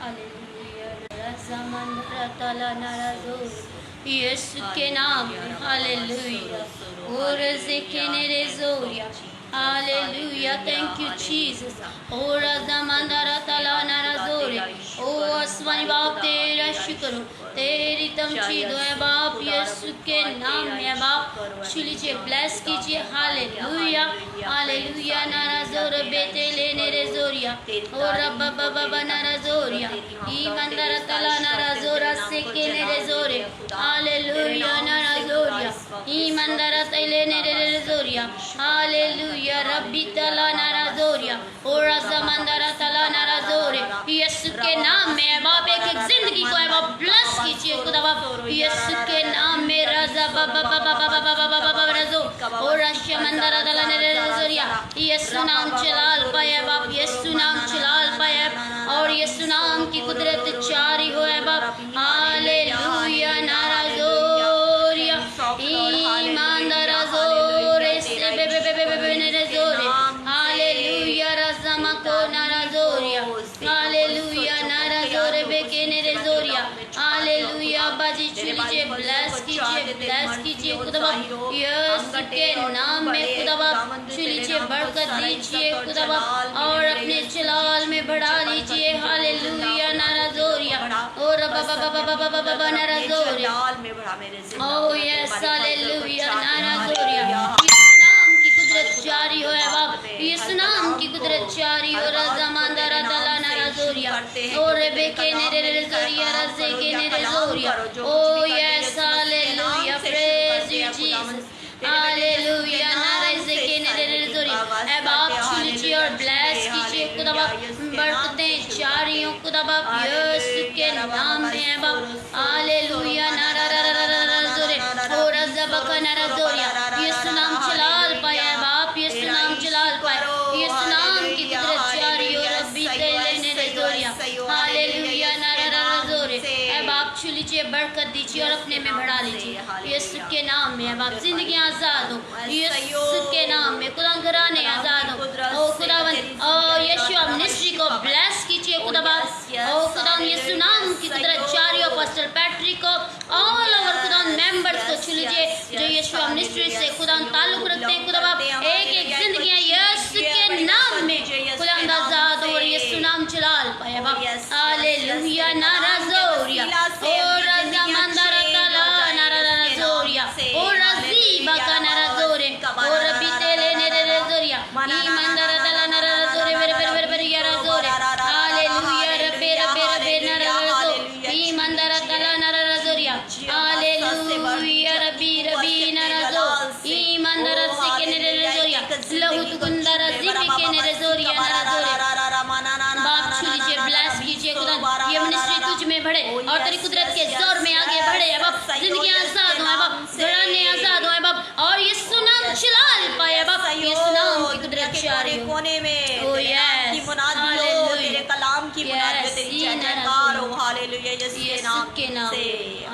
Hallelujah रज़मंदरा तला नराज़ोर यीशु के नाम में हालेलुया और ज़िक्ने रेज़ोरिया हालेलुया थैंक यू जीसस और रज़मंदरा तला नराज़ोरिया ओ आसमानी बाप तेरा शुक्र हो तेरी तमजीद है बाप यीशु के नाम में बाप छू लीजिए ब्लेस कीजिए हालेलुया हालेलुया नाराज़ोर बेटे लेने रेज़ोरिया और रब्बा बाबा नाराज़ोरिया ईमानदार तला नाराज़ोरा सेकेने रेज़ोरे हालेलुया नाराज़ोरिया ईमानदार तलेने रेज़ोरिया हालेलुया रब्बी तला नाराज़ोरिया और रज़मंदरा तला नाराज़ोरे यीशु के नाम में बाप एक एक जिंदगी को है बाप ब्लेस कीजिए खुदा बाप यीशु के नाम में रज़ा बाबा बाबा बाबा बाबा बाबा रज़ो और रशमंदरा तला नाराज़ोरिया यीशु नाम चलाल पाए बाप यीशु नाम चलाल पाए और यीशु नाम की कुदरत जारी हो है बाप हालेलुया नाराज़ोरिया ईमानदार ज़ोरे से बे नराज़ोरे हालेलुया रज़मा को नाराज़ोरिया हालेलुया नाराज़ोरे बेके नराज़ोरिया हालेलुया बाजी छू लीजिए ब्लेस कीजिए खुदा बाप यीशु के नाम में खुदा बाप छू लीजिए बरकत दीजिए खुदा बाप और अपने जलाल में बढ़ा लीजिए हालेलुया नाराज़ोरिया और बाबा बाबा बाबा बाबा नाराज़ोरिया ओ यस हालेलुया नाराज़ोरिया नाम की कुदरत जारी हो है बाप यीशु नाम की कुदरत जारी हो रज़मंदरा तला नाराज़ोरिया और बेके नराज़ोरिया रज़े के नराज़ोरिया oh yes hallelujah praise you Jesus hallelujah नाराज़े के नराज़ोरिया ऐ बाप छू लीजिए और ब्लेस कीजिए खुदा बाप बरकतें जारी हो खुदा बाप यीशु के नाम में है बाप हालेलुया नाराज़ोरे और रज़बका नाराज़ोरिया यीशु नाम चलाल पाया है बाप यीशु नाम चलाल पाए यीशु नाम की कुदरत जारी हो रब्बी तेरे नराज़ोरिया हालेलुया नाराज़ोरे ऐ बाप छू लीजिए बरकत दीजिए और अपने में बढ़ा लीजिए यीशु के नाम में है बाप जिंदगी आजाद हो यीशु के नाम में खुदा घराने आजाद हो ओ खुदावन ओ यीशु अब मिनिस्ट्री को ब्लेस कीजिए खुदा बाप ओ खुदा यीशु नाम की कुदरत जारी हो पास्टर पैट्रिक को ऑल ओवर खुदा मेंबर्स को छू लीजिए जो यीशु मिनिस्ट्री से खुदा ताल्लुक रखते हैं खुदा बाप एक एक जिंदगियां यीशु के नाम में खुदा आजाद और यीशु नाम चलाल पाए बाप हालेलुया नाराज़ोरिया और रज़मंदरा तला नाराज़ोरिया और रज़ीबा का नाराज़ोरे और रब्बी तेले नराज़ोरिया ईमानदार तला नाराज़ोरे बेरे याराज़ोरे हालेलुया रब्बे रब्बे रब्बे नाराज़ो ईमानदार तला नाराज़ोरिया हालेलुया रब्बी रब्बी नाराज़ो ईमानदार से के नराज़ोरिया लहू तुकुंदर रज़ीबी के नराज़ोरिया नाराज़ोरे बाप छू लीजिए ब्लेस कीजिए खुदा ये मिनिस्ट्री तुझ में बढ़े और तेरी कुदरत के जोर में आगे बढ़े है बाप जिंदगी आजाद हो है बाप घराने आजाद हो है बाप और यीशु नाम चलाल पाए बाप यीशु नाम की कुदरत जारी हो कोने में ओ यस की मुनादी हो तेरे कलाम की मुनादी हो तेरी जयकार हो हालेलुया यीशु के नाम से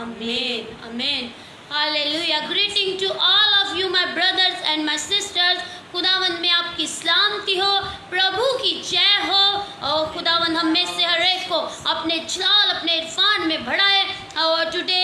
आमीन आमीन hallelujah greeting to all of you my brothers and my sisters खुदावंद में आपकी सलामती हो प्रभु की जय हो और खुदावंद हम में से हर एक को अपने जलाल अपने इरफान में बढ़ाए और टुडे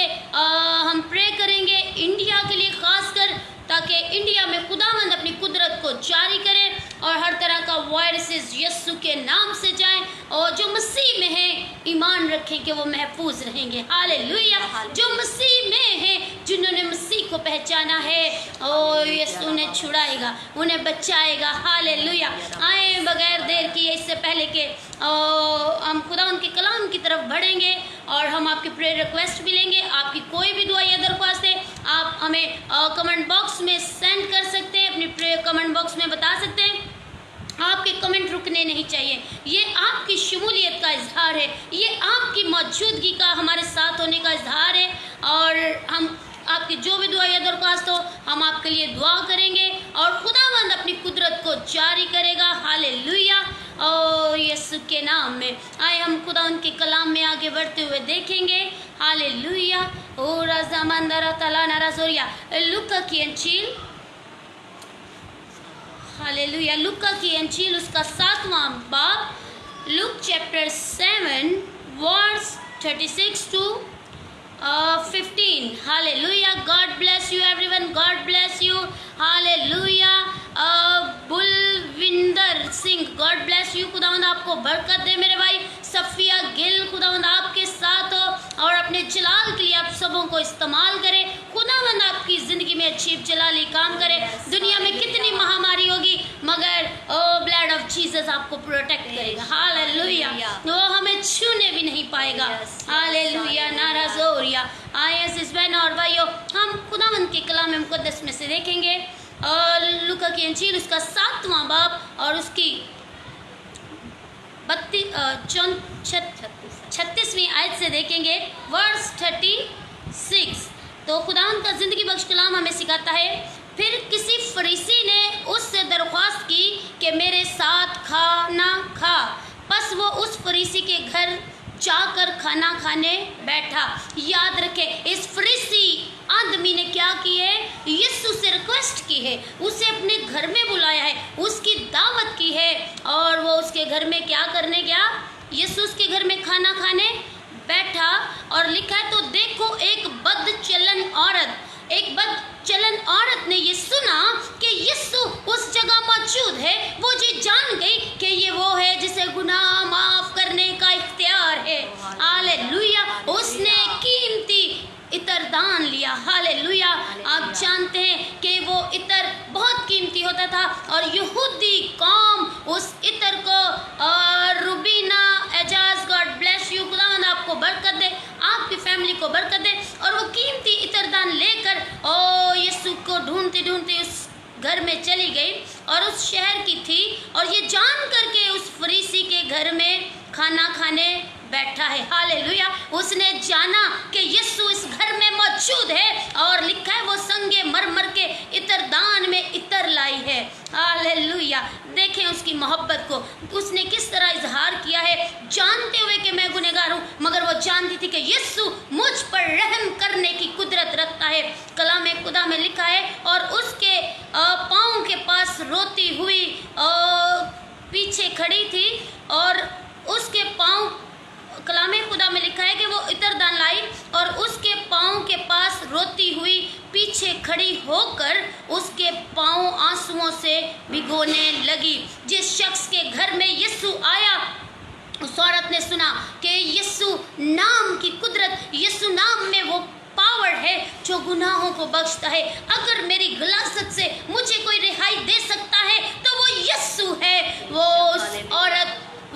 हम प्रे करेंगे इंडिया के लिए खासकर ताकि इंडिया में खुदावंद अपनी कुदरत को जारी करे और हर तरह का वायरसेस यीशु के नाम से जाए और जो मसीह में है ईमान रखें कि वो महफूज रहेंगे हालेलुया जो मसीह में है जिन्होंने मसीह को पहचाना है और यीशु उन्हें छुड़ाएगा उन्हें बचाएगा हालेलुया आए बगैर देर किए इससे पहले कि हम खुदा उनके कलाम की तरफ बढ़ेंगे और हम आपके प्रेयर रिक्वेस्ट भी लेंगे आपकी कोई भी दुआ या दरख्वास्त है आप हमें कमेंट बॉक्स में सेंड कर सकते हैं अपनी प्रेयर कमेंट बॉक्स में बता सकते हैं आपके कमेंट रुकने नहीं चाहिए ये आपकी शमूलियत का इजहार है ये आपकी मौजूदगी का हमारे साथ होने का इजहार है और हम आपकी जो भी दुआ या दरख्वास्त हो हम आपके लिए दुआ करेंगे और खुदावंद अपनी कुदरत को जारी करेगा हालेलुया और यीशु के नाम में आए हम खुदा उनके कलाम में आगे बढ़ते हुए देखेंगे हालेलुया ओ रज़मंदरा तला नाराज़ोरिया लूका की इंजील हालेलुया लूका की इंजील उसका 7वां बाब look chapter 7 verse 36 to 15. Hallelujah. God bless you everyone. God bless you. Hallelujah. Bulwinder Singh, God bless you. खुदावंद आपको बरकत दे मेरे भाई। सफिया गिल, खुदावंद आपके साथ हो और अपने जलाल के लिए आप सबों को इस्तेमाल करे। खुदावंद आपकी ज़िंदगी में अच्छी जलाली काम करे। दुनिया में कितनी महामारी होगी मगर ब्लड ऑफ जीसस आपको प्रोटेक्ट करेगा। हालेलुया। वो हमें छूने भी नहीं पाएगा। हालेलुया। नाराजोरिया। आए इस बहन और भाइयों, हम खुदावंद के कलाम मुकद्दस में से देखेंगे और लूका की इंजील उसका 7वां बाब और उसकी 36वीं आयत से देखेंगे, वर्स 36। तो खुदावंद का जिंदगी बख्श कलाम हमें सिखाता है, फिर किसी फरीसी ने उससे दरख्वास्त की कि मेरे साथ खाना खा। बस वो उस फरीसी के घर जाकर खाना खाने बैठा। याद रखें, इस फरीसी आदमी ने क्या की है? यीशु से रिक्वेस्ट की है, उसे अपने घर में बुलाया है, उसकी दावत की है और वो उसके घर में क्या करने गया? यीशु उसके घर में खाना खाने बैठा। और लिखा है, तो देखो एक बदचलन औरत ने ये सुना कि यीशु उस जगह मौजूद है। वो जी जान गई कि ये वो है जिसे गुनाह माफ करने का इख्तियार है। हालेलुया। उसने कीमती इतर दान लिया। हालेलुया। आप जानते हैं कि वो इतर बहुत कीमती होता था और यहूदी कौम उस इतर को Rubina Ejaz, God bless you, खुदावंद आपको बरकत दे, आपकी फैमिली को बरकत दे। और वो कीमती इतर दान लेकर यीशु को ढूंढते ढूंढते उस घर में चली गई और उस शहर की थी और ये जान करके उस फरीसी के घर में खाना खाने बैठा है। हालेलुया। उसने जाना कि यीशु इस घर में मौजूद है और लिखा है वो संगे मरमर के इतर दान में इतर लाई है। हालेलुया। देखें उसकी मोहब्बत को, उसने किस तरह इजहार किया है, जानते हुए कि मैं गुनहगार हूँ, मगर वो जानती थी कि यीशु मुझ पर रहम करने की कुदरत रखता है। कलाम खुदा में लिखा है, और उसके पाँव के पास रोती हुई पीछे खड़ी थी और उसके पाँव, कलाम खुदा में लिखा है कि वो इतर दान लाई और उसके पाँव के पास रोती हुई पीछे खड़ी होकर उसके पाँव आंसुओं से भिगोने लगी। जिस शख्स के घर में यीशु आया, उस औरत ने सुना कि यीशु नाम की कुदरत, यीशु नाम में वो पावर है जो गुनाहों को बख्शता है। अगर मेरी गलासत से मुझे कोई रिहाई दे सकता है तो वो यीशु है। वो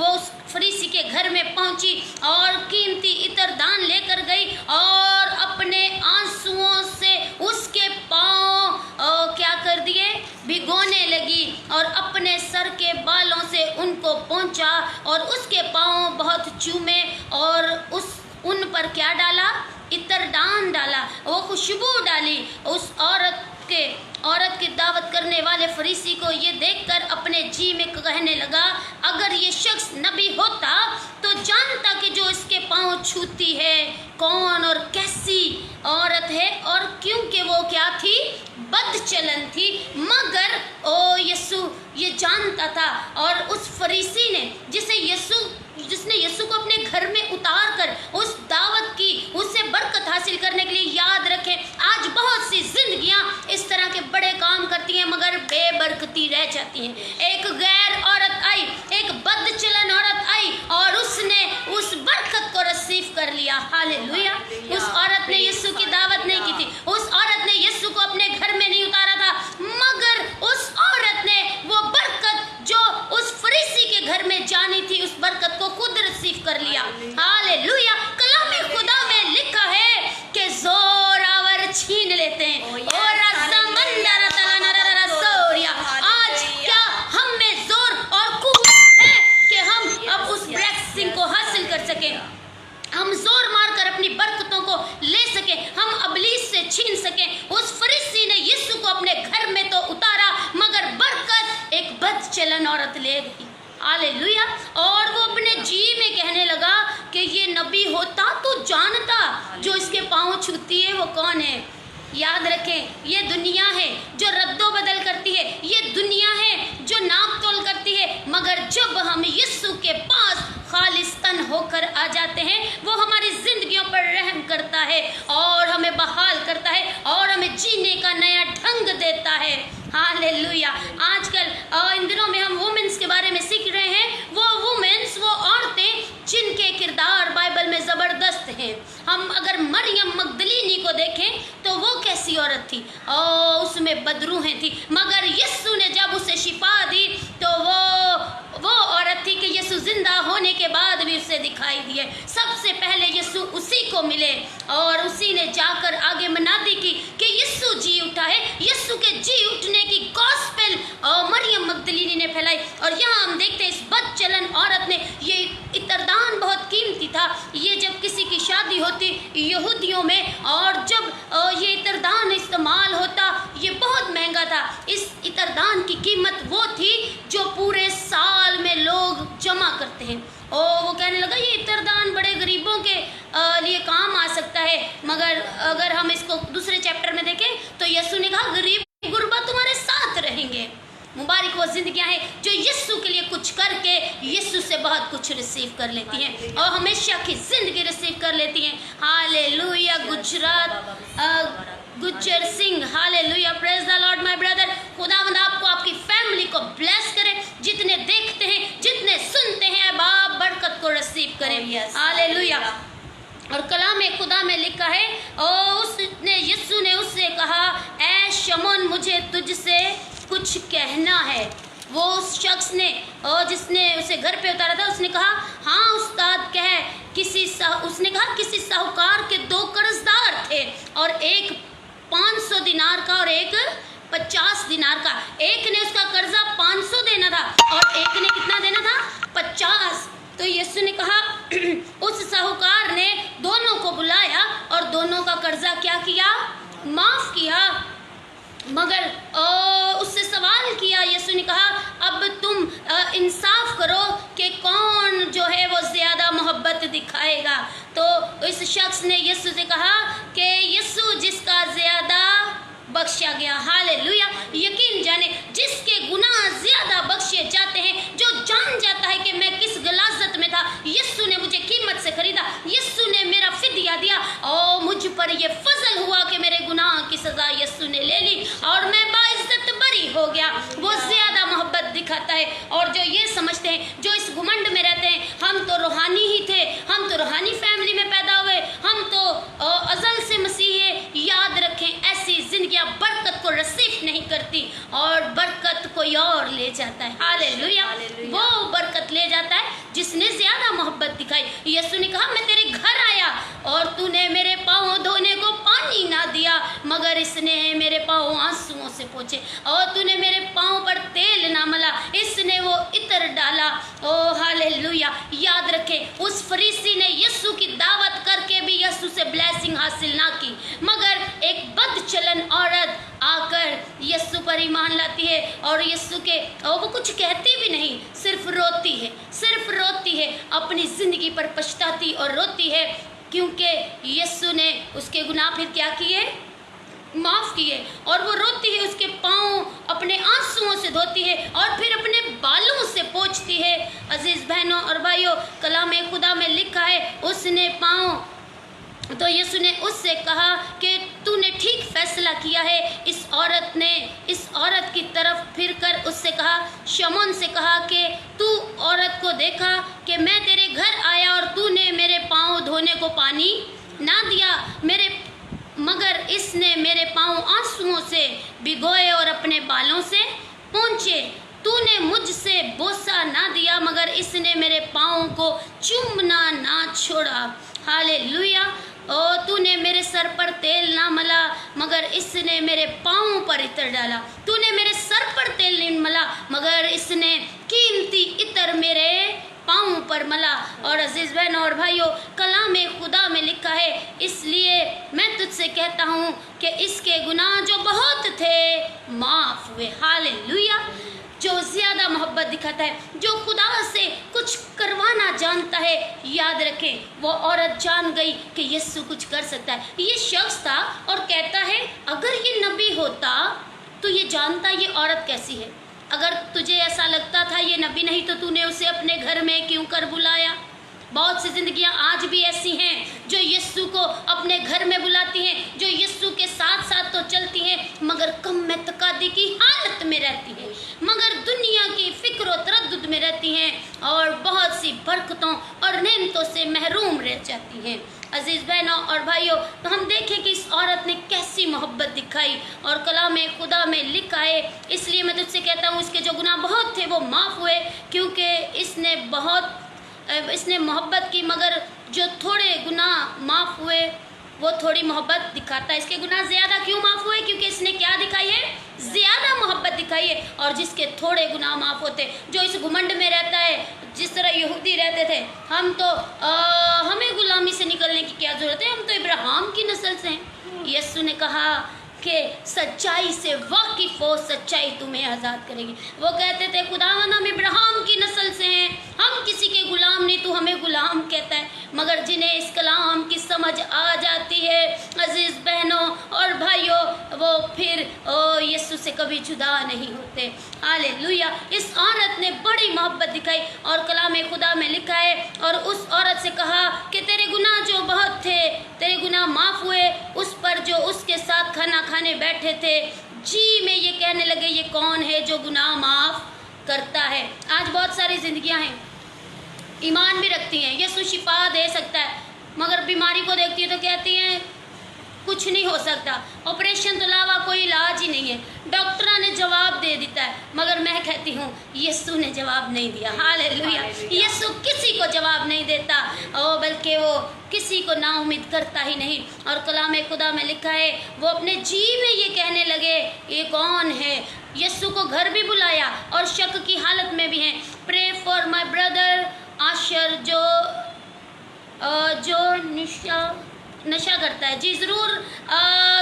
उस फरीसी के घर में पहुंची और कीमती इतर दान लेकर गई और अपने आंसुओं से उसके पाँव क्या कर दिए? भिगोने लगी और अपने सर के बालों से उनको पोंछा और उसके पाँव बहुत चूमे और उन पर क्या डाला? इतर दान डाला, वो खुशबू डाली। उस औरत की दावत करने वाले फरीसी को ये देखकर अपने जी में कहने लगा, अगर ये शख्स नबी होता तो जानता कि जो इसके पाँव छूती है कौन और कैसी औरत है, और क्योंकि वो क्या थी? बदचलन थी। मगर यीशु ये जानता था और उस फरीसी ने जिसने यीशु को अपने घर में उतार कर उस दावत की, उससे बरकत हासिल करने के लिए, याद रखें आज बहुत सी जिंदगियां इस तरह के बड़े काम करती हैं मगर बेबरकती रह जाती हैं। एक गैर औरत आई, एक बदचलन औरत आई और उसने उस बरकत को रिसीव कर लिया। हालेलुया। उस औरत ने यीशु की दावत नहीं की थी, उस औरत ने यीशु को अपने घर में नहीं उतारा था, मगर उस औरत ने वो बरकत जो उस फरीसी के घर में जानी थी, उस बरकत को खुद रिसीव कर लिया। हालेलुया। कलाम खुदा में लिखा है कि जोरावर छीन लेते हैं और आज क्या हम में जोर और कुव्वत है कि हम अब उस ब्लेसिंग को हासिल कर सकें, हम जोर मारकर अपनी बरकतों को ले सकें, हम अबलीस से छीन सकें। उस फरीसी ने यीशु को अपने घर में तो उतारा मगर बरकत एक बदचलन औरत ले गई। हालेलुया। और वो अपने जी में कहने लगा कि ये नबी होता तो जानता जो इसके पाँव छूती है वो कौन है। याद रखें, ये दुनिया है जो रद्दो बदल करती है, ये दुनिया है जो नाप तोल करती है, मगर जब हम यीशु के पास खालिस्तन होकर आ जाते हैं है और हमें बहाल करता है और हमें जीने का नया ढंग देता है। हालेलुया। आजकल इन दिनों में हम वुमेन्स के बारे में सीख रहे हैं। वो वुमेन्स, वो औरतें जिनके किरदार बाइबल में ज़बरदस्त हैं। हम अगर मरियम मगदलीनी को देखें तो वो कैसी औरत थी, उसमें बदरूहें थी, मगर यीशु ने जब उसे शिफा दी तो वो औरत थी कि यीशु जिंदा होने के बाद भी उसे दिखाई दिए। सबसे पहले यीशु उसी को मिले और उसी ने जाकर आगे मनादी की कि यीशु जी उठा है। यीशु के जी उठने की गॉस्पेल मरियम मगदलीनी ने फैलाई। और यहाँ हम देखते हैं इस बदचलन औरत ने, ये इतरदान बहुत कीमती था। ये जब किसी की शादी होती यहूदियों में और जब ये इतरदान इस्तेमाल होता, ये बहुत महंगा था। इस इतरदान की कीमत वो थी जो पूरे साल में लोग जमा करते हैं। वो कहने लगा ये इतरदान बड़े गरीबों के लिए काम आ सकता है, मगर अगर हम इसको दूसरे चैप्टर में देखें तो यीशु ने कहा गरीब गुरबा तुम्हारे साथ रहेंगे। मुबारक वो जिंदगियां हैं जो यीशु के लिए कुछ करके यीशु से बहुत कुछ रिसीव कर लेती हैं और हमेशा की जिंदगी रिसीव कर लेती हैं। Hallelujah. Gujjar Singh, hallelujah, praise the Lord my brother. खुदावंद आपको, आपकी फैमिली को ब्लेस करे। जितने देखते हैं, जितने सुनते हैं, अब आप बरकत को रिसीव करें। हालेलुया। और कलाम खुदा में लिखा है, यीशु ने उससे कहा, ऐ शमौन मुझे तुझसे कुछ कहना है। वो उस शख्स ने जिसने उसे घर पे उतारा था, उसने कहा हाँ उस्ताद कह। उसने कहा किसी साहूकार के 2 कर्जदार थे और एक 500 दिनार का और एक 50 दिनार का। एक ने उसका कर्जा 500 देना था और एक ने कितना देना था? 50। तो यीशु ने कहा उस साहूकार ने दोनों को बुलाया और दोनों का कर्जा क्या किया? माफ किया। मगर उससे सवाल किया, यीशु ने कहा अब तुम इंसाफ करो कि कौन जो है वो ज़्यादा मोहब्बत दिखाएगा। तो इस शख्स ने यीशु से कहा कि यीशु जिसका ज़्यादा बख्शा गया। हालेलुया। यकीन जाने जिसके गुनाह ज़्यादा बख्शे जाते हैं, जो जान जाता है कि मैं किस गलाजत में था, यीशु ने मुझे कीमत से खरीदा, यीशु ने मेरा फिदिया दिया और मुझ पर ये फजल हुआ कि मेरे गुनाह की सज़ा यीशु ने ले ली और मैं बाइज्जत बरी हो गया। वो ज़्यादा मोहब्बत दिखाता है। और जो ये समझते हैं, जो इस घुमंड में रहते हैं, हम तो रूहानी ही थे, हम तो रूहानी फैमिली में पैदा हुए, हम तो अज़ल से मसीह है। याद रखें ऐसी जिंदगियां बरकत को रिसीव नहीं करती और बरकत कोई और ले जाता है। हालेलुया। वो बरकत ले जाता है जिसने ज्यादा मोहब्बत दिखाई। यीशु ने कहा मैं तेरे घर आया और तूने मेरे पाँव धोने को पानी ना दिया, मगर इसने मेरे पाँव आंसुओं से पोंछे। और तूने मेरे पाँव पर तेल ना मला, इसने वो इत्र डाला। ओ हालेलुया। याद रखें उस फरीसी ने यीशु की दावत करके भी यीशु से ब्लेसिंग हासिल ना की, मगर एक बदचलन औरत आकर यीशु पर ईमान लाती है और यीशु के वो कुछ कहती भी नहीं, सिर्फ रोती है, सिर्फ रोती है, अपनी जिंदगी पर पछताती और रोती है, क्योंकि यीशु ने उसके गुनाह फिर क्या किए? माफ़ किए। और वो रोती है, उसके पाँव अपने आंसुओं से धोती है और फिर अपने बालों से पोंछती है। अजीज़ बहनों और भाइयों, कलाम खुदा में लिखा है उसने पाँव, तो यीशु ने उससे कहा कि तूने ठीक फैसला किया है। इस औरत ने इस औरत की तरफ फिर कर उससे कहा, शमौन से कहा कि तू औरत को देखा कि मैं तेरे घर आया और तूने मेरे पाँव धोने को पानी ना दिया, मगर इसने मेरे पाँव आंसुओं से भिगोए और अपने बालों से पोंछे। तूने मुझसे बोसा ना दिया, मगर इसने मेरे पाँव को चूमना ना छोड़ा। हालेलुया। ओ तूने मेरे सर पर तेल ना मला, मगर इसने मेरे पाँव पर इत्र डाला। तूने मेरे सर पर तेल नहीं मला, मगर इसने कीमती इत्र मेरे पाँव पर मला। और अजीज़ बहनों और भाइयों, कलाम खुदा में लिखा है, इसलिए मैं तुझसे कहता हूँ कि इसके गुनाह जो बहुत थे माफ़ हुए। हालेलुया। जो ज़्यादा मोहब्बत दिखाता है, जो खुदा से कुछ करवाना जानता है, याद रखें वो औरत जान गई कि यीशु कुछ कर सकता है। ये शख्स था और कहता है अगर ये नबी होता तो ये जानता ये औरत कैसी है। अगर तुझे ऐसा लगता था ये नबी नहीं तो तूने उसे अपने घर में क्यों कर बुलाया? बहुत सी जिंदगियां आज भी ऐसी हैं जो यीशु को अपने घर में बुलाती हैं, जो यीशु के साथ साथ तो चलती हैं मगर कम में तकादी की हालत में रहती हैं, मगर दुनिया की फिक्र और तरद्दुद में रहती हैं और बहुत सी बरकतों और नेमतों से महरूम रह जाती हैं। अजीज बहनों और भाइयों, तो हम देखें कि इस औरत ने कैसी मोहब्बत दिखाई और कलाम खुदा में लिखा है, इसलिए मैं तुझसे कहता हूँ इसके जो गुनाह बहुत थे वो माफ़ हुए, क्योंकि इसने मोहब्बत की, मगर जो थोड़े गुनाह माफ़ हुए वो थोड़ी मोहब्बत दिखाता है। इसके गुनाह ज़्यादा क्यों माफ़ हुए? क्योंकि इसने क्या दिखाई है? ज़्यादा मोहब्बत दिखाई है। और जिसके थोड़े गुनाह माफ़ होते, जो इस घुमंड में रहता है, जिस तरह यहूदी रहते थे, हमें गुलामी से निकलने की क्या ज़रूरत है, हम तो इब्राहिम की नस्ल से हैं। यीशु ने कहा कि सच्चाई से वाकिफ़ हो, सच्चाई तुम्हें आज़ाद करेगी। वो कहते थे खुदावंद हम इब्राहिम की नस्ल से हैं, हम किसी के गुलाम नहीं, तू हमें गुलाम कहता है। मगर जिन्हें इस कलाम की समझ आ जाती है अजीज़ बहनों और भाइयों, वो फिर यीशु से कभी जुदा नहीं होते। हालेलुया। इस औरत ने बड़ी मोहब्बत दिखाई और कलाम खुदा में लिखा है, और उस औरत से कहा कि तेरे गुनाह जो बहुत थे, तेरे गुनाह माफ़ हुए। उस पर जो उसके साथ खाना खाने बैठे थे जी में ये कहने लगे, ये कौन है जो गुनाह माफ़ करता है। आज बहुत सारी जिंदगियां हैं, ईमान भी रखती हैं, यीशु शिफा दे सकता है, मगर बीमारी को देखती है तो कहती हैं कुछ नहीं हो सकता, ऑपरेशन के अलावा कोई इलाज ही नहीं है, डॉक्टरों ने जवाब दे देता है, मगर मैं कहती हूँ यीशु ने जवाब नहीं दिया। हालेलुया। यीशु किसी को जवाब नहीं देता, बल्कि वो किसी को नाउम्मीद करता ही नहीं। और कलाम खुदा में लिखा है, वो अपने जी में ये कहने लगे, ये कौन है। यीशु को घर भी बुलाया और शक की हालत में भी हैं। Pray for my brother Asher जो नशा करता है। जी ज़रूर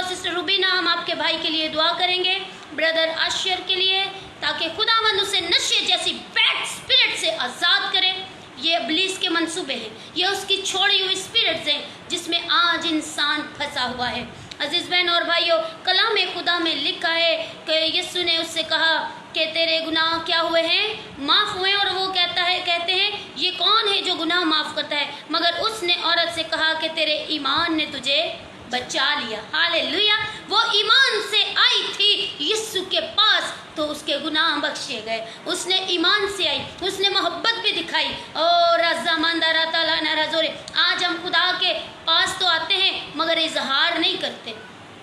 सिस्टर रुबीना, हम आपके भाई के लिए दुआ करेंगे, ब्रदर आशर के लिए, ताकि खुदावंद उसे नशे जैसी बैड स्पिरिट से आज़ाद करे। ये इब्लीस के मंसूबे हैं, ये उसकी छोड़ी हुई स्पिरिट्स हैं जिसमें आज इंसान फंसा हुआ है। अजीज़ बहन और भाइयों, कलाम खुदा में लिखा है कि यीशु ने उससे कहा कि तेरे गुनाह क्या हुए हैं? माफ़ हुए। और वो कहते हैं ये कौन है जो गुनाह माफ़ करता है? मगर उसने औरत से कहा कि तेरे ईमान ने तुझे बचा लिया। हालेलुया। वो ईमान से आई थी यीशु के पास, तो उसके गुनाह बख्शे गए। उसने ईमान से आई, उसने मोहब्बत भी दिखाई। और रज़ामंदारा ताला नाराज़ोरे, आज हम खुदा के पास तो आते हैं मगर इजहार नहीं करते।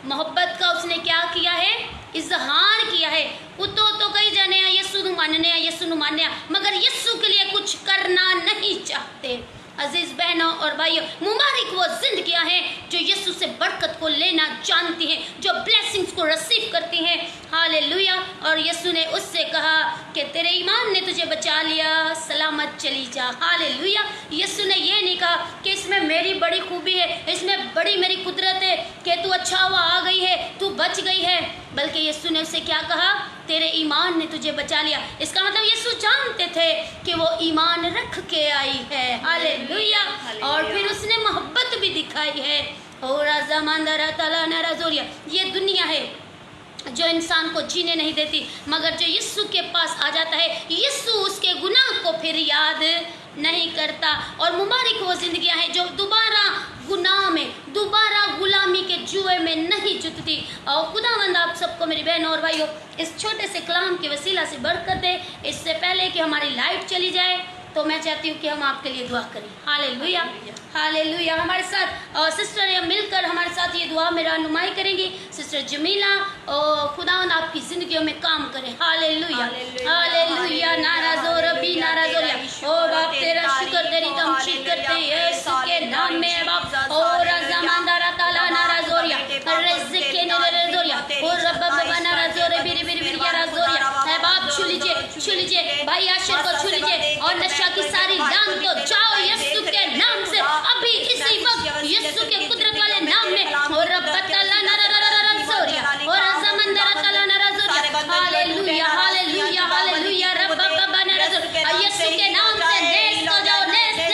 मोहब्बत का उसने क्या किया है? इजहार किया है। तो कई जाने यीशु नु मानने, मगर यीशु के लिए कुछ करना नहीं चाहते। अजीज बहनों और भाइयों, मुबारक वो जिंदगियां हैं जो यीशु से बरकत को लेना जानती हैं, जो ब्लेसिंग्स को रिसीव करती हैं। हालेलुया। और यीशु ने उससे कहा कि तेरे ईमान ने तुझे बचा लिया, सलामत चली जा। हालेलुया। यीशु ने ये नहीं कहा कि इसमें मेरी बड़ी खूबी है, इसमें बड़ी मेरी कुदरत है कि तू अच्छा हुआ आ गई है, तू बच गई है, बल्कि यीशु ने उससे क्या कहा? तेरे ईमान ने तुझे बचा लिया। इसका मतलब यीशु जानते थे कि वो ईमान रख के आई है। हालेलुया। और फिर उसने मोहब्बत भी दिखाई है। और ये दुनिया है जो इंसान को जीने नहीं देती, मगर जो यीशु के पास आ जाता है, यीशु उसके गुनाह को फिर याद नहीं करता। और मुबारक वो जिंदगियां हैं जो दोबारा गुनाह में, दोबारा गुलामी के जुए में नहीं जुटती। और खुदावंद आप सबको मेरी बहनों और भाइयों इस छोटे से कलाम के वसीला से बरकत दे। इससे पहले कि हमारी लाइट चली जाए तो मैं चाहती हूँ कि हम आपके लिए दुआ करें। हालेलुया। हालेलुया। हमारे साथ सिस्टर मिलकर हमारे साथ ये दुआ में रहनुमाई करेंगी। सिस्टर जमीला, खुदावंद आपकी जिंदगियों में काम करे। हालेलुया। हालेलुया। नाराज़ो रबी नाराज़ोरिया। ओ बाप तेरा शुक्र तेरी तमजीद करते हैं यीशु के नाम में बाप। ओ रज़ामंदारा ताला नाराज़ोरिया, रिज़्क़ के नाराज़ोरिया, ओ रब बाबा नाराज़ोरे बिरी बिरी बिरी नाराज़ोरिया। है बाप, छू लीजिए भाई आशिर को छू लीजिए और नशा की सारी लांग तो जाओ यीशु के नाम से अभी इसी वक्त, यीशु के कुदरत वाले नाम में। और रब ताला नाराज़ोरिया और रज़ामंदारा ताला नाराज़ोरिया। हालेलुया। हालेलुया। हालेलुया। रब बाबा नाराज़ोरिया, यीशु के नाम से नेस्त हो जाओ, नेस्त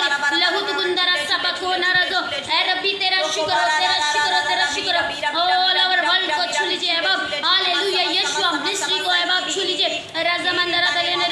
लहुत गुंदरा सबको नरजो ए रब्बी तेरा शुक्र हो, तेरा शुक्र हो, तेरा शुक्र हो। ऑल ओवर वर्ल्ड को छू लीजिए ए बाप, हालेलुया। यीशु मिनिस्ट्री को ए बाप छू लीजिए, राजा मंदरा तले ने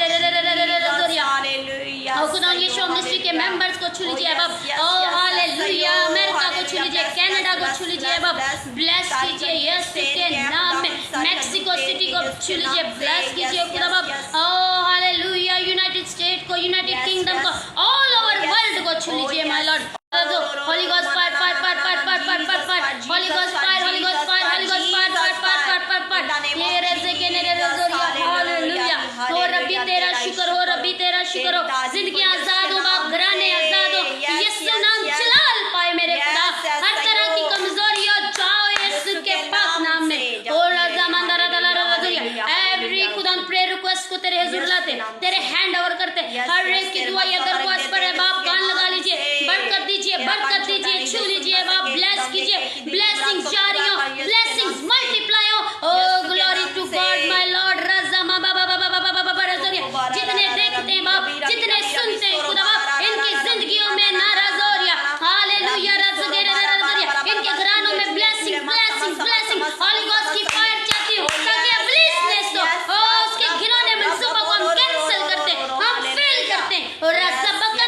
हालेलुया। खुदा यीशु मिनिस्ट्री के मेंबर्स को छू लीजिए बाप, ओ हालेलुया। अमेरिका को छू लीजिए, कनाडा को छू लीजिए बाप, ब्लेस कीजिए यीशु के नाम में। मेक्सिको सिटी को छू लीजिए, ब्लेस कीजिए खुदा बाप, ओ हालेलुया। यूनाइटेड स्टेट को, यूनाइटेड किंगडम को, ऑल ओवर वर्ल्ड को छू लीजिए my Lord. Holi ghost fire fire fire fire fire fire fire fire, Holi ghost fire, Holi ghost fire, Holi ghost fire fire fire fire fire fire. ये रज़े के ने रज़ोरिया, हालेलुया। हो रब्बी तेरा शुक्र हो, रब्बी तेरा शुक्र हो। जिंदगी आजाद हो बाप, घराने आजाद हो, यीशु नाम चलाल पाए मेरे खुदा। हर तरह की कमजोरी हो जाओ यीशु के पाक नाम में। हो रज़ा मंदरा दला रज़ोरिया। एवरी खुदा प्रेयर रिक्वेस्ट को तेरे हुजूर लाते, तेरे हैंड ओवर करते। हर एक की दुआ अगर वास पर है बाप, कान लगा लीजिए, बरकत दीजिए, बरकत दीजिए, छू लीजिए बाप, ब्लेस कीजिए। ब्लेसिंग्स जारी हो, ब्लेसिंग्स मल्टीप्लाई हो। O glory to God my Lord. रज़ा मा बाबा बाबा बाबा बाबा रज़ोरिया। जितने देखते हैं बाप, जितने सुनते हैं खुदा बाप, इनकी जिंदगियों में नाराजोरिया, हालेलुया। रज़गेरे रज़ोरिया, इनके घरानों में blessing blessing blessing. Holi ghost की फायर चाहती हूँ ताकि इब्लीस ने सो उसके घिनौने मंसूबों को हम कैंसिल करते हैं, हम फेल करते हैं। और रज़ा बकना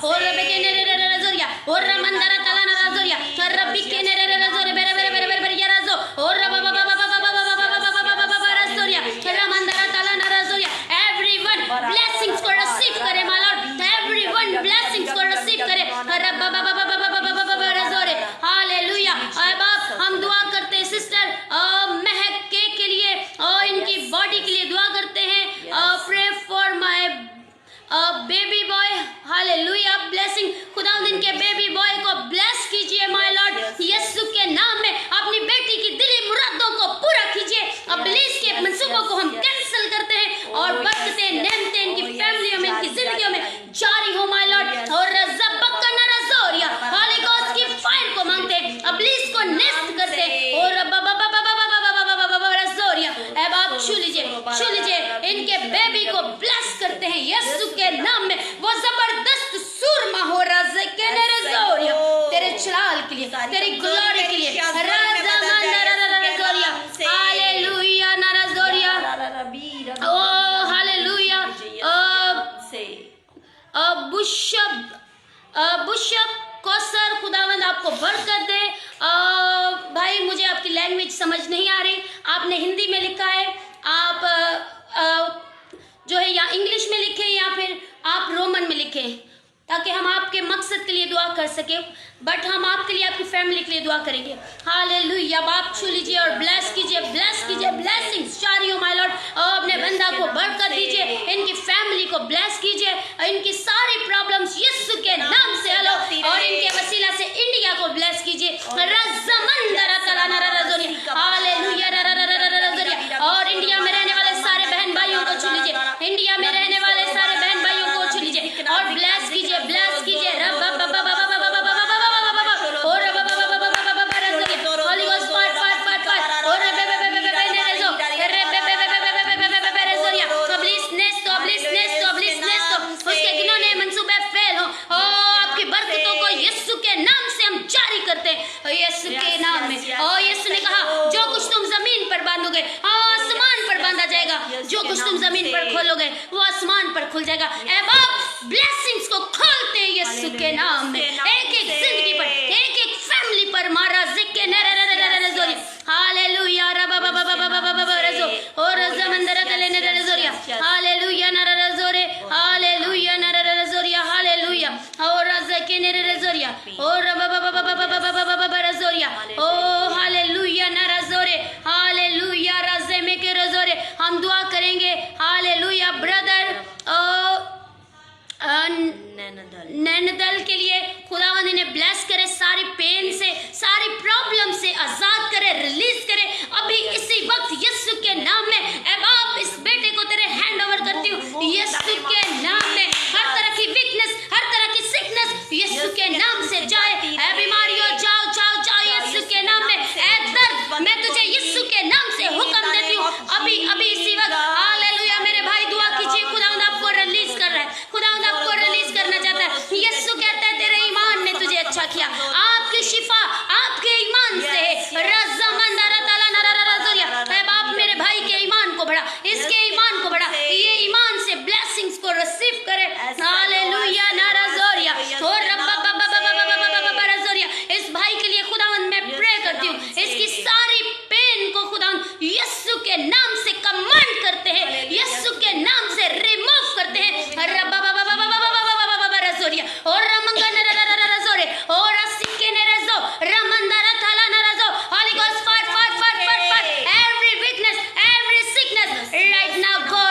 और रब्बी के ने रज़ोरिया और रमंदरा तला रज़ोरिया और रब्बी के ने रज़ोरे बेरे बेरे बेरे बेरे या रज़ो और रबा बाबा बाबा बाबा बाबा बाबा बाबा रज़ोरिया रमंदरा तला रज़ोरिया। एवरीवन ब्लेसिंग्स को रिसीव करे माय लॉर्ड, एवरीवन ब्लेसिंग्स को रिसीव करे। रब्बा बाबा बाबा बाबा बाबा रज़ोरे, हालेलुया। और बाप हम दुआ करते हैं सिस्टर महक के लिए और इनकी बॉडी के लिए दुआ करते हैं। Pray for my baby boy, hallelujah. Blessing खुदा इनके बेबी बॉय को ब्लेस कीजिए माय लॉर्ड, यीशु के नाम में। अपनी बेटी की दिली मुरादों को पूरा कीजिए। इब्लीस के मंसूबों को हम कैंसिल करते हैं और बरकतें नेमतें इनकी फैमिलियों में, इनकी जिंदगियों में जारी हो माय लॉर्ड। और रज़बक्कना रज़ोरिया, होली गोस्ट की फायर को मांगते हैं, इब्लीस को नेस्ट करते हैं। और बाबा बाबा बाबा बाबा बाबा रज़ोरिया ए बाप छू लीजिए, छू लीजिए। इनके बेबी को ब्लेस करते हैं यीशु के नाम में। वो जबरदस्त सूरमा हो रज़े के ने रज़ोरिया, तेरे जलाल के लिए, तेरी ग्लोरी के लिए। रज़ा मंदरा रज़ोरिया, हालेलुया ना रज़ोरिया, ओ हालेलुया। बुशब कौसर, खुदावंद आपको बरकत दे। भाई मुझे आपकी लैंग्वेज समझ नहीं आ रही, आपने हिंदी में लिखा है, आप जो है या इंग्लिश में लिखे या फिर आप रोमन में लिखे, ताकि हम आपके मकसद के लिए दुआ कर सके। बट हम आपके लिए, आपकी फैमिली के लिए दुआ करेंगे। हालेलुया। बाप छू लीजिए और ब्लेस कीजिए, ब्लेस कीजिए। ब्लेसिंग्स जारी हो माय लॉर्ड। अपने बंदा को बरकत दीजिए, इनकी फैमिली को ब्लेस कीजिए, इनकी सारी प्रॉब्लम्स यीशु के नाम से हलो और इनके वसीला से इंडिया को ब्लेस कीजिए। रज़मंदरा तलाना रज़ोरिया, हालेलुया रज़ोरिया। और इंडिया में रहने वाले सारे बहन भाइयों को छू लीजिए, इंडिया में रहने वाले सारे बहन भाइयों को छू लीजिए और ब्लेस कीजिए, ब्लेस कीजिए। रब बाबा बाबा बाबा और Holi ghost fire fire fire fire और उसके घिनौने मंसूबे फेल हो। आपकी बरकतों को यीशु के नाम से हम जारी करते हैं, यीशु के नाम में। और यीशु ने कहा जो कुछ तुम जमीन पर बांधोगे आसमान पर बांधा जाएगा, जो कुछ तुम जमीन पर खोलोगे वो आसमान पर खुल जाएगा। ए बाप ब्लेसिंग्स को खोलते हैं यीशु के नाम में, एक एक जिंदगी पर, एक एक फैमिली पर। मारा जिक्के नररररररज़ोरी, हालेलुया। रबा बाबा बाबा बाबा बाबा रज़ो और रज़मंदरा तले नररज़ोरिया, हालेलुया नररज़ोरे, हालेलुया नररज़ोरिया, हालेलुया। और रज़के नररज़ोरिया और रबा बाबा बाबा बाबा बाबा बाबा रज़ोरिया, ओ हालेलुया नररज़ोरे, हालेलुया। रज़े में के रज़ोरे हम दुआ नैनदल के लिए खुदावंद इन्हें ब्लेस करे, सारी पेन से, सारी प्रॉब्लम से आजाद करे, रिलीज करे अभी इसी वक्त यीशु के नाम में। ऐ बाप, इस बेटे को तेरे हैंड ओवर करती हूँ यीशु के नाम में। हर तरह की वीकनेस, हर तरह की सिकनेस यीशु के नाम से जाए। ऐ बीमारियों जाओ जाओ जाओ यीशु के नाम में। ऐ दर्द, मैं तुझे यीशु के नाम से हुक्म देती हूँ अभी अभी इसी वक्त। हालेलुया। मेरे भाई दुआ कीजिए, खुदावंद आपको रिलीज कर रहा है, खुदावंद आपको रिलीज करना चाहता है। यीशु कहता है तेरे ईमान ने तुझे अच्छा किया, आपकी शिफा आपके ईमान से है। रज़मंदरा ताला नरा रज़ोरिया। ऐ बाप, मेरे भाई के ईमान को बढ़ा, इसके ईमान को बढ़ा, ये ईमान से ब्लेसिंग्स को रिसीव करे। हालेलुया नारा ज़ोरिया। और इस भाई के लिए खुदावंद मैं प्रे करती हूँ, इसकी सारी पेन को खुदावंद यीशु के नाम से कमांड करते हैं, यीशु के नाम से रिमूव करते हैं। और और Holy Ghost fire, fire, fire, fire, fire. Every weakness, every sickness, right now go,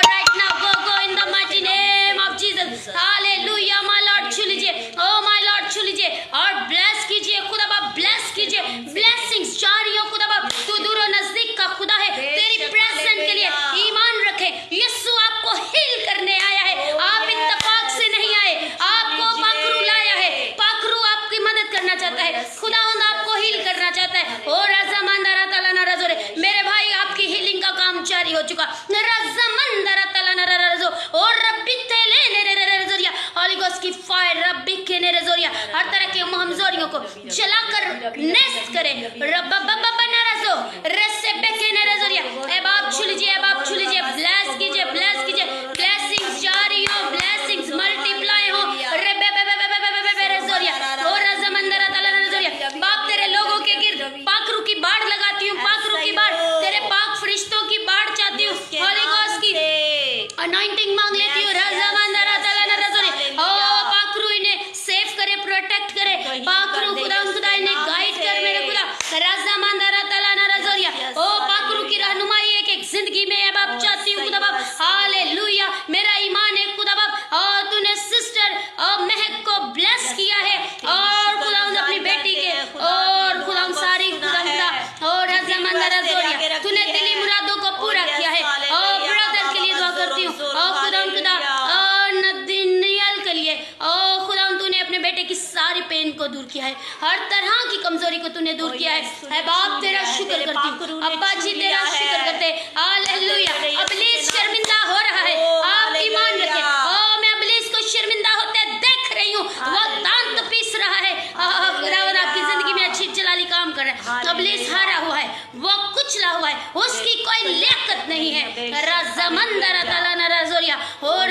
go in the mighty name of Jesus. Hallelujah, my Lord, छू लीजिए, oh my Lord, छू लीजिए और bless कीजिए खुदा बाप, bless कीजिए, blessings जारी हो खुदा बाप। तू दूर और नजदीक का खुदा है, तेरी प्रेजेंस के लिए ईमान रखे। यीशु आपको हील करने आया है, आप इत्तेफाक से नहीं आए, आपको पाखरू लाया है, पाखरू आपकी मदद करना चाहता है, खुदावंद आपको हील करना चाहता है। और रज़मंदरा ताला नरा ज़ोरे, मेरे भाई आपकी हीलिंग का काम जारी हो चुका। रज़मंदरा ताला नरा रज़ो और रब्बी तेले ने रज़ोरिया, होली गोस्ट की फायर रब्बी के ने रज़ोरिया हर तरह के महमजोरियों को जलाकर नेस्ट करे। रब्बा बब्बा नराज़ो रस्से बेके ने रज़ोरिया। ए बाप छू लीजिए, ए बाप छू लीजिए, ब्लेस कीजिए, ब्लेस कीजिए, ब्लेसिंग्स जारी हो, ब्लेसिंग्स मल्टीप्लाई हो। रब्बे रज़ोरिया और रज़मंदरा ताला रज़ोरिया। बाप तेरे लोगों के गिर पाखरू की बाढ़ लगाती हूँ, पाखरू की बाढ़, तेरे पाक फरिश्तों की बाढ़ चाहती हूँ, होली गोस्ट की अनॉइंटिंग मांग लेती हूँ। रज़मंदरा ताला रज़ोरिया। ओ पाखरू इन्हें सेव करे, प्रोटेक्ट करे, पाखरू खुदा इन्हें गाइड कर मेरे खुदा। रज़मंदरा ताला रज़ोरिया। ओ पाखरू की रहनुमाई एक एक जिंदगी में है बाप चाहती हूँ खुदा बाप। हालेलुया, मेरा ईमान है खुदा बाप। और तूने सिस्टर और महक को ब्लेस किया है और खुदा अपनी बेटी के और खुदा सारी खुदा और रज़मंदरा ज़ोरिया तूने दिली मुरादों को पूरा किया है। और ब्रदर के लिए दुआ करती हूँ और खुदा और नदीनियल के लिए और खुदा तूने अपने बेटे की सारी पेन को दूर किया है, हर तरह की कमजोरी को तूने दूर किया है। बाप तेरा शुक्र करती हूँ, अब्बा जी तेरा शुक्र करते हैं। हालेलुया। इब्लीस शर्मिंदा हो रहा है, आप ईमान रखें। ओ मैं इब्लीस को शर्मिंदा होते देख रही हूँ, वो दांत पीस रहा है। खुदावंद आपकी जिंदगी में अच्छी जलाली काम कर रहा है। इब्लीस हारा हुआ है, वो कुचला हुआ है, उसकी कोई लियाकत नहीं है। रज़मंदरा ताला नरा ज़ोरिया और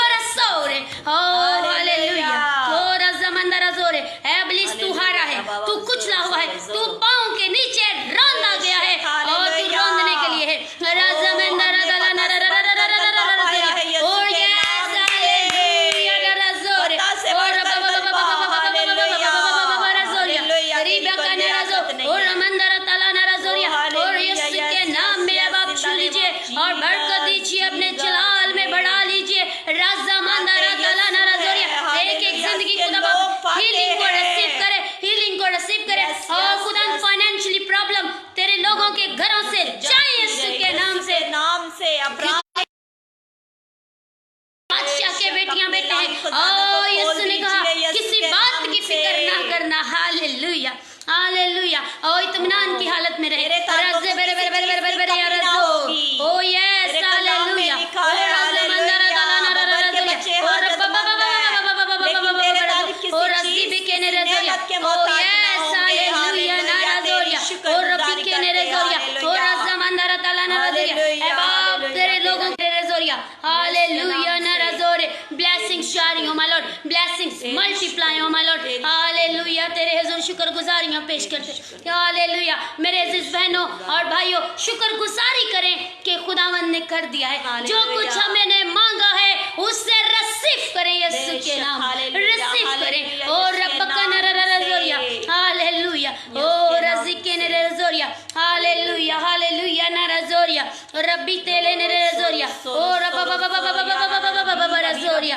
रसोरे ओ हालेलुया। ओ रज़मंदरा ज़ोरे। इब्लीस तू हारा है, तू कुचला हुआ है, तू पांव के नीचे रौंदा गया है और तू रौंदने के लिए है। रज़मंदरा ताला नरा और यस हालेलुया रज़ोरे और रिबका नरा ज़ो और रमंदरा ताला नरा ज़ोरिया। और यीशु के नाम में अब आप छू लीजिए और बरकत दीजिए, अपने जलाल में बढ़ा लीजिए। रज़मंदरा ताला नरा ज़ोरिया एक एक जिंदगी खुदा हीलिंग को रिसीव करे, हीलिंग को रिसीव करे। और खुदा फाइनेंशियली प्रॉब्लम तेरे लोगों के घरों से जाए यीशु के नाम से। बादशाह के बेटियां बेटे हैं और यीशु ने कहा किसी बात की फिक्र ना करना। Hallelujah, hallelujah. और इत्मीनान की हालत में रहे। रज़े बेरे बेरे बेरे बेरे बेरे बेरे रज़ो ओ यस हालेलुया। रज़मंदरा ताला नरा रज़ोरिया और और रज़ी बिके ने रज़ोरिया ओ यस हालेलुया नरा ज़ोरिया और रब्बी के ने रज़ोरिया और रज़मंदरा ताला नरा ज़ोरिया। बाप तेरे लोगों के रज़ोरिया। हालेलुया नरा ज़ोरे। ब्लेसिंग्स जारी हो माय लॉर्ड, ब्लेसिंग्स मल्टीप्लाई हो माय लॉर्ड। हालेलुया। तेरे हुजूर शुक्रगुजारियां पेश करते। हालेलुया। मेरे अजीज बहनों और भाइयों, शुक्रगुजारी करें कि खुदावंद ने कर दिया है जो कुछ हमने मांगा है, उससे रिसीव करें यीशु के नाम, रिसीव करें। और रब्बका नरा रज़ोरिया। हालेलुया। ओ रज़िके ने रज़ोरिया। हालेलुया, हालेलुया नरा ज़ोरिया रब्बी तेले ने रज़ोरिया और रज़ोरिया।